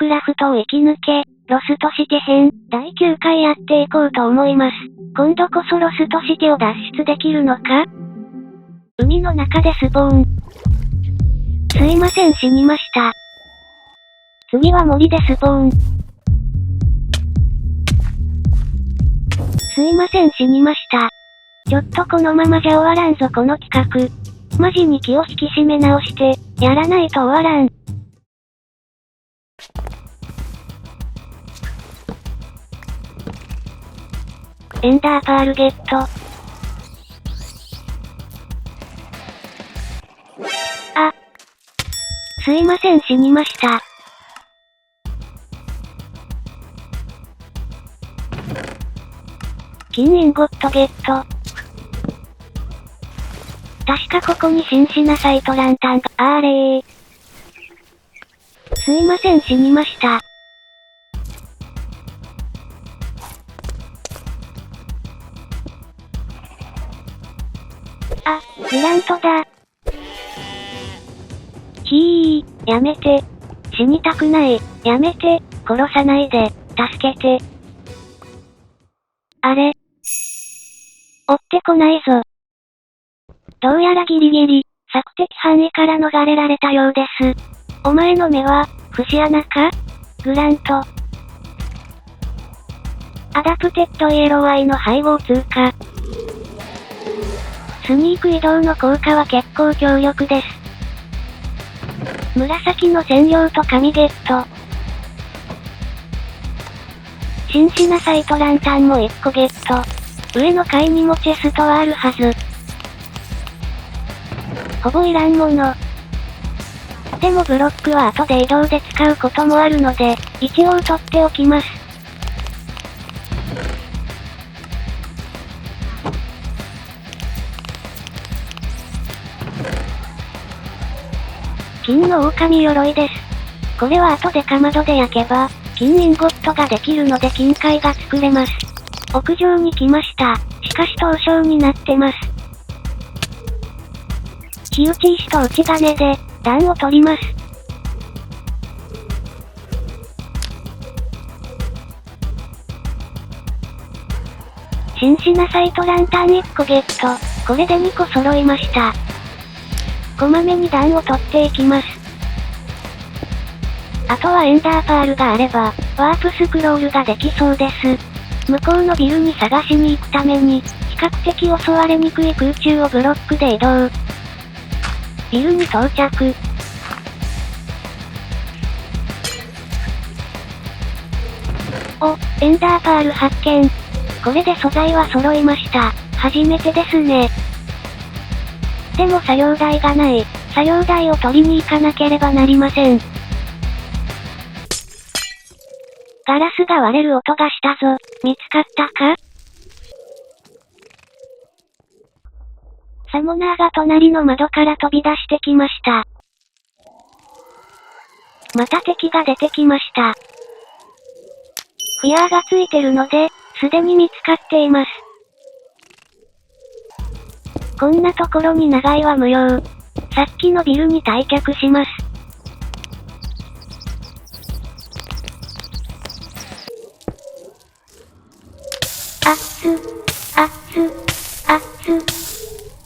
ラフトを生き抜け、ロストシティ編、第9回やっていこうと思います。今度こそロストシティを脱出できるのか？海の中でスポーン。すいません、死にました。次は森でスポーン。すいません、死にました。ちょっとこのままじゃ終わらんぞ、この企画。マジに気を引き締め直して、やらないと終わらん。エンダーパールゲット。あ。すいません、死にました。金インゴットゲット。確かここに真摯なサイトランタンが、あれー。すいません、死にました。あ、グラントだ。ひー、やめて。死にたくない。やめて、殺さないで、助けて。あれ？追ってこないぞ。どうやらギリギリ、索敵範囲から逃れられたようです。お前の目は、節穴か？グラント。アダプテッドイエローアイの背後を通過。スニーク移動の効果は結構強力です。紫の専用と紙ゲット。真摯なサイトランタンも1個ゲット。上の階にもチェストはあるはず。ほぼいらんもの。でもブロックは後で移動で使うこともあるので、一応取っておきます。金の狼鎧です。これは後でかまどで焼けば、金インゴットができるので金塊が作れます。屋上に来ました。しかし凍傷になってます。火打ち石と打ち金で、弾を取ります。真摯なサイトランタン1個ゲット。これで2個揃いました。こまめに弾を取っていきます。あとはエンダーパールがあれば、ワープスクロールができそうです。向こうのビルに探しに行くために、比較的襲われにくい空中をブロックで移動。ビルに到着。お、エンダーパール発見。これで素材は揃いました。初めてですね。でも作業台がない。作業台を取りに行かなければなりません。ガラスが割れる音がしたぞ。見つかったか？サモナーが隣の窓から飛び出してきました。また敵が出てきました。フィアーがついてるので、すでに見つかっています。こんなところに長居は無用。さっきのビルに退却します。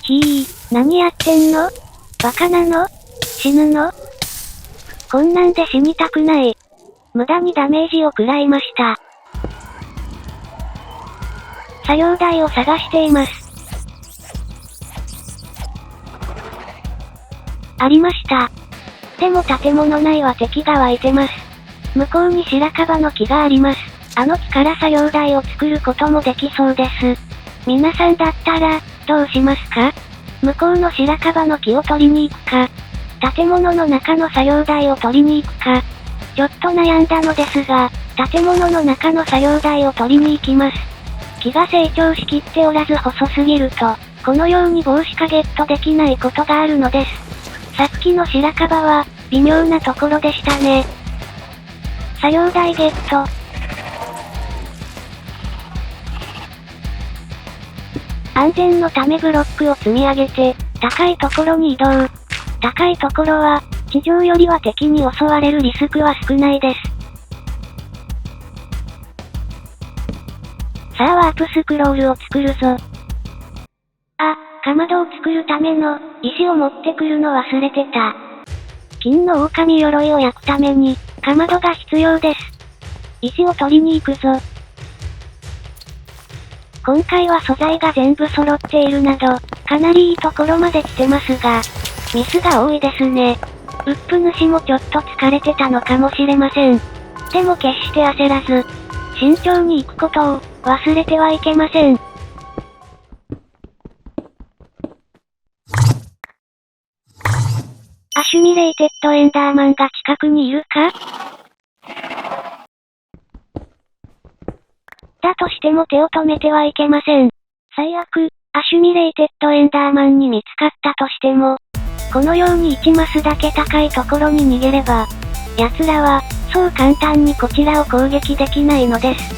ひー、何やってんの？バカなの？死ぬの？こんなんで死にたくない。無駄にダメージを食らいました。作業台を探しています。ありました。でも建物内は敵が湧いてます。向こうに白樺の木があります。あの木から作業台を作ることもできそうです。皆さんだったら、どうしますか？向こうの白樺の木を取りに行くか、建物の中の作業台を取りに行くか、ちょっと悩んだのですが、建物の中の作業台を取りに行きます。木が成長しきっておらず細すぎると、このように棒しかゲットできないことがあるのです。さっきの白樺は、微妙なところでしたね。作業台ゲット。安全のためブロックを積み上げて、高いところに移動。高いところは、地上よりは敵に襲われるリスクは少ないです。さあワープスクロールを作るぞ。あ、かまどを作るための石を持ってくるの忘れてた。金の狼鎧を焼くために、かまどが必要です。石を取りに行くぞ。今回は素材が全部揃っているなど、かなりいいところまで来てますが、ミスが多いですね。ウップ主もちょっと疲れてたのかもしれません。でも決して焦らず、慎重に行くことを忘れてはいけません。アシュミレイテッドエンダーマンが近くにいるか？だとしても手を止めてはいけません。最悪、アシュミレイテッドエンダーマンに見つかったとしても、このように1マスだけ高いところに逃げれば、奴らは、そう簡単にこちらを攻撃できないのです。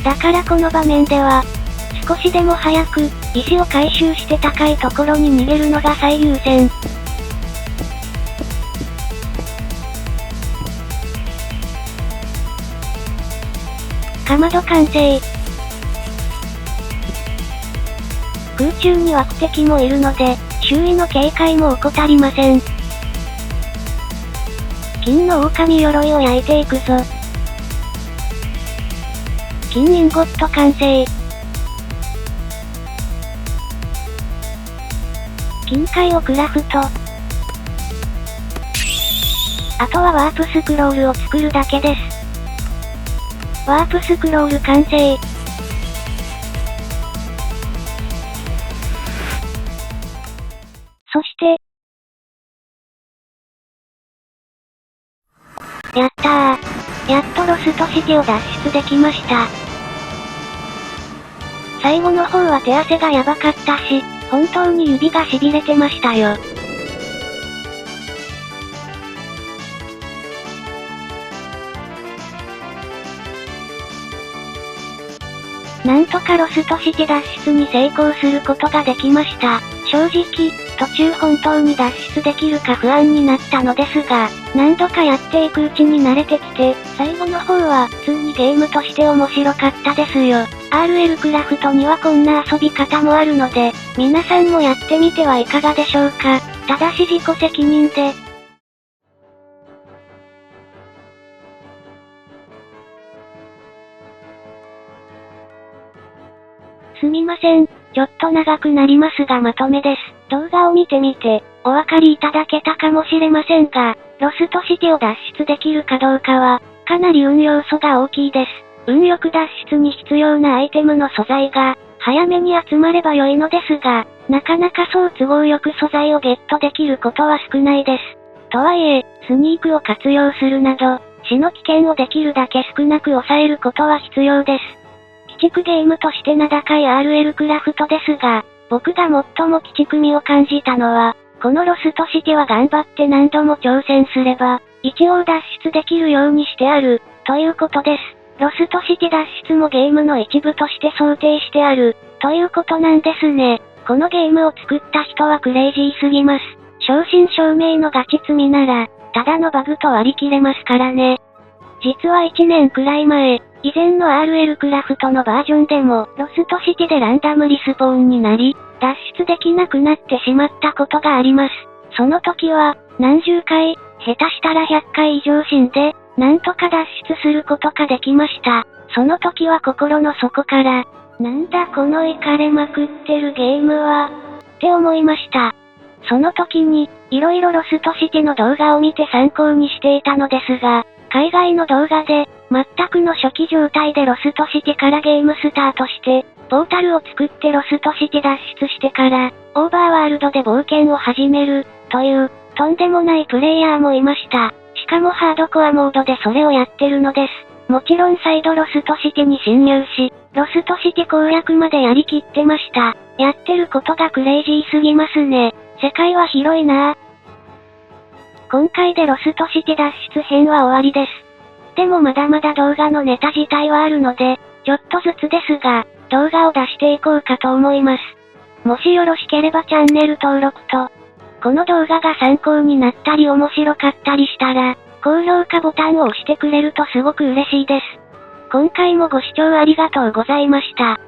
だからこの場面では、少しでも早く、石を回収して高いところに逃げるのが最優先。かまど完成。空中に湧く敵もいるので、周囲の警戒も怠りません。金の狼鎧を焼いていくぞ。金インゴット完成。金塊をクラフト。あとはワープスクロールを作るだけです。ワープスクロール完成。そして、やったー。やっとロストシティを脱出できました。最後の方は手汗がやばかったし、本当に指が痺れてましたよ。なんとかロストシティ脱出に成功することができました。正直、途中本当に脱出できるか不安になったのですが、何度かやっていくうちに慣れてきて、最後の方は普通にゲームとして面白かったですよ。RL クラフトにはこんな遊び方もあるので、皆さんもやってみてはいかがでしょうか。ただし自己責任で。すみません。ちょっと長くなりますがまとめです。動画を見てみて、お分かりいただけたかもしれませんが、ロストシティを脱出できるかどうかは、かなり運要素が大きいです。運よく脱出に必要なアイテムの素材が、早めに集まれば良いのですが、なかなかそう都合よく素材をゲットできることは少ないです。とはいえ、スニークを活用するなど、死の危険をできるだけ少なく抑えることは必要です。鬼畜ゲームとして名高い RL クラフトですが、僕が最も鬼畜味を感じたのは、このロストシティは頑張って何度も挑戦すれば、一応脱出できるようにしてある、ということです。ロストシティ脱出もゲームの一部として想定してある、ということなんですね。このゲームを作った人はクレイジーすぎます。正真正銘のガチ積みなら、ただのバグと割り切れますからね。実は1年くらい前、以前の RL クラフトのバージョンでも、ロストシティでランダムリスポーンになり、脱出できなくなってしまったことがあります。その時は、何十回、下手したら100回以上死んで、なんとか脱出することができました。その時は心の底から、なんだこのイカれまくってるゲームは、って思いました。その時に、色々ロストシティの動画を見て参考にしていたのですが、海外の動画で、全くの初期状態でロストシティからゲームスタートして、ポータルを作ってロストシティ脱出してから、オーバーワールドで冒険を始める、という、とんでもないプレイヤーもいました。しかもハードコアモードでそれをやってるのです。もちろん再度ロストシティに侵入し、ロストシティ攻略までやりきってました。やってることがクレイジーすぎますね。世界は広いなぁ。今回でロストシティ脱出編は終わりです。でもまだまだ動画のネタ自体はあるので、ちょっとずつですが、動画を出していこうかと思います。もしよろしければチャンネル登録と、この動画が参考になったり面白かったりしたら、高評価ボタンを押してくれるとすごく嬉しいです。今回もご視聴ありがとうございました。